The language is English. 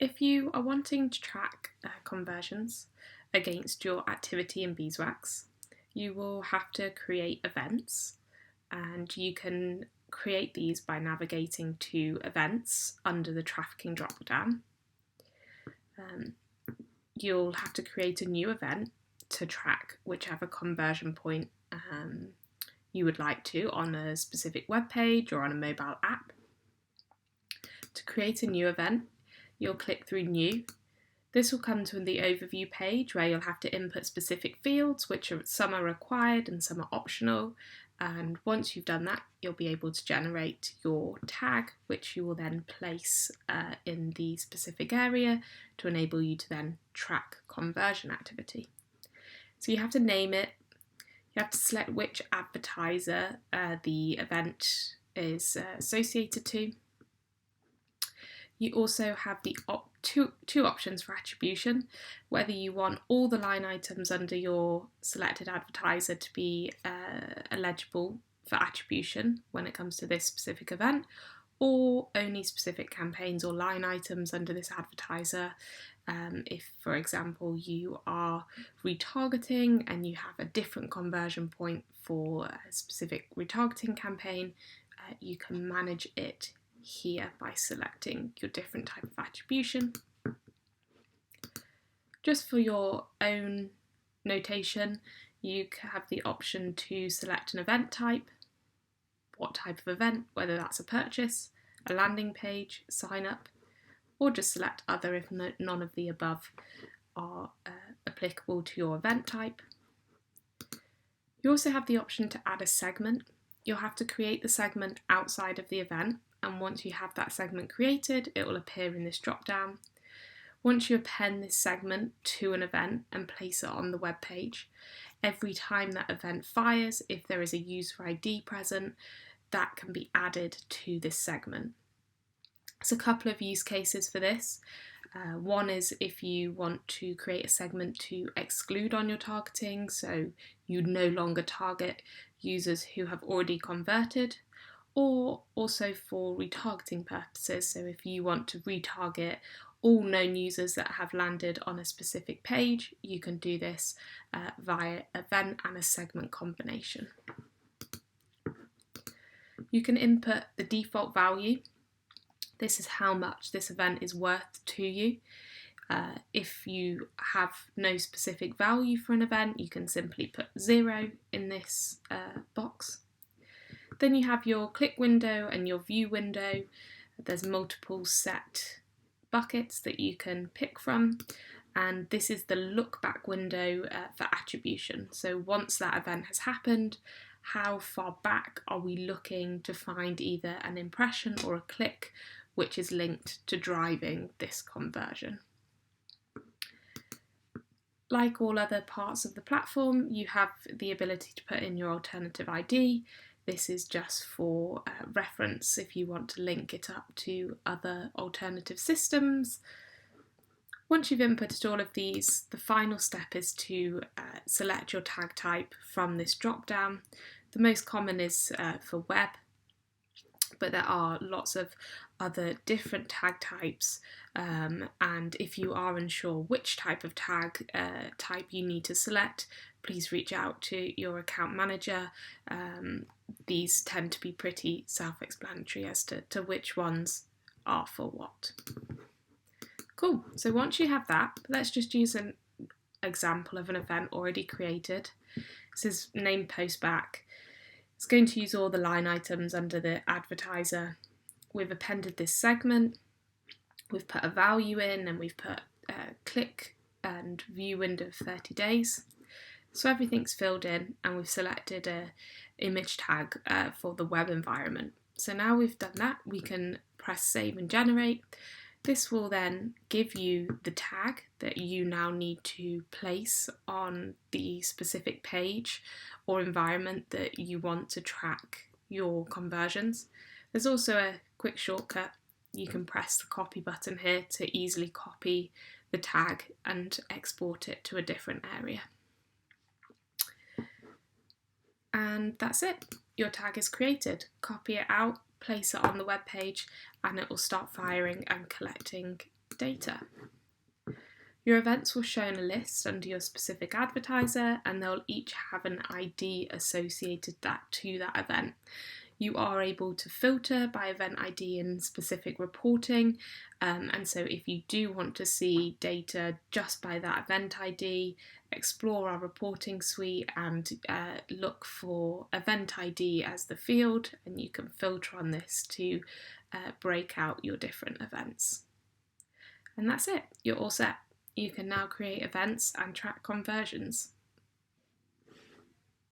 If you are wanting to track conversions against your activity in Beeswax, you will have to create events, and you can create these by navigating to events under the trafficking drop-down. You'll have to create a new event to track whichever conversion point you would like to on a specific web page or on a mobile app. To create a new event, you'll click through New. This will come to the overview page where you'll have to input specific fields, some are required and some are optional. And once you've done that, you'll be able to generate your tag, which you will then place in the specific area to enable you to then track conversion activity. So you have to name it, you have to select which advertiser the event is associated to. You also have the two options for attribution, whether you want all the line items under your selected advertiser to be eligible for attribution when it comes to this specific event, or only specific campaigns or line items under this advertiser. If, for example, you are retargeting and you have a different conversion point for a specific retargeting campaign, you can manage it here by selecting your different type of attribution. Just for your own notation, you have the option to select an event type, what type of event, whether that's a purchase, a landing page, sign up, or just select other if none of the above are applicable to your event type. You also have the option to add a segment. You'll have to create the segment outside of the event, and once you have that segment created, it will appear in this drop-down. Once you append this segment to an event and place it on the web page, every time that event fires, if there is a user ID present, that can be added to this segment. There's a couple of use cases for this. One is if you want to create a segment to exclude on your targeting, so you no longer target users who have already converted, or also for retargeting purposes. So if you want to retarget all known users that have landed on a specific page, you can do this via event and a segment combination. You can input the default value. This is how much this event is worth to you. If you have no specific value for an event, you can simply put 0 in this box. Then you have your click window and your view window. There's multiple set buckets that you can pick from, and this is the look back window for attribution. So once that event has happened, how far back are we looking to find either an impression or a click which is linked to driving this conversion. Like all other parts of the platform, you have the ability to put in your alternative ID. This is just for reference if you want to link it up to other alternative systems. Once you've inputted all of these, the final step is to select your tag type from this drop-down. The most common is for web, but there are lots of other different tag types, and if you are unsure which type of tag type you need to select, please reach out to your account manager. These tend to be pretty self-explanatory as to which ones are for what. Cool, so once you have that, let's just use an example of an event already created. This is named postback. It's going to use all the line items under the advertiser. We've appended this segment, we've put a value in, and we've put click and view window of 30 days. So everything's filled in, and we've selected an image tag for the web environment. So now we've done that, we can press save and generate. This will then give you the tag that you now need to place on the specific page or environment that you want to track your conversions. There's also a quick shortcut. You can press the copy button here to easily copy the tag and export it to a different area. And that's it. Your tag is created. Copy it out, place it on the web page, and it will start firing and collecting data. data. Your events will show in a list under your specific advertiser, and they'll each have an ID associated to that event. You are able to filter by event ID in specific reporting, and so if you do want to see data just by that event ID, explore our reporting suite and look for event ID as the field, and you can filter on this to break out your different events. And that's it, you're all set. You can now create events and track conversions.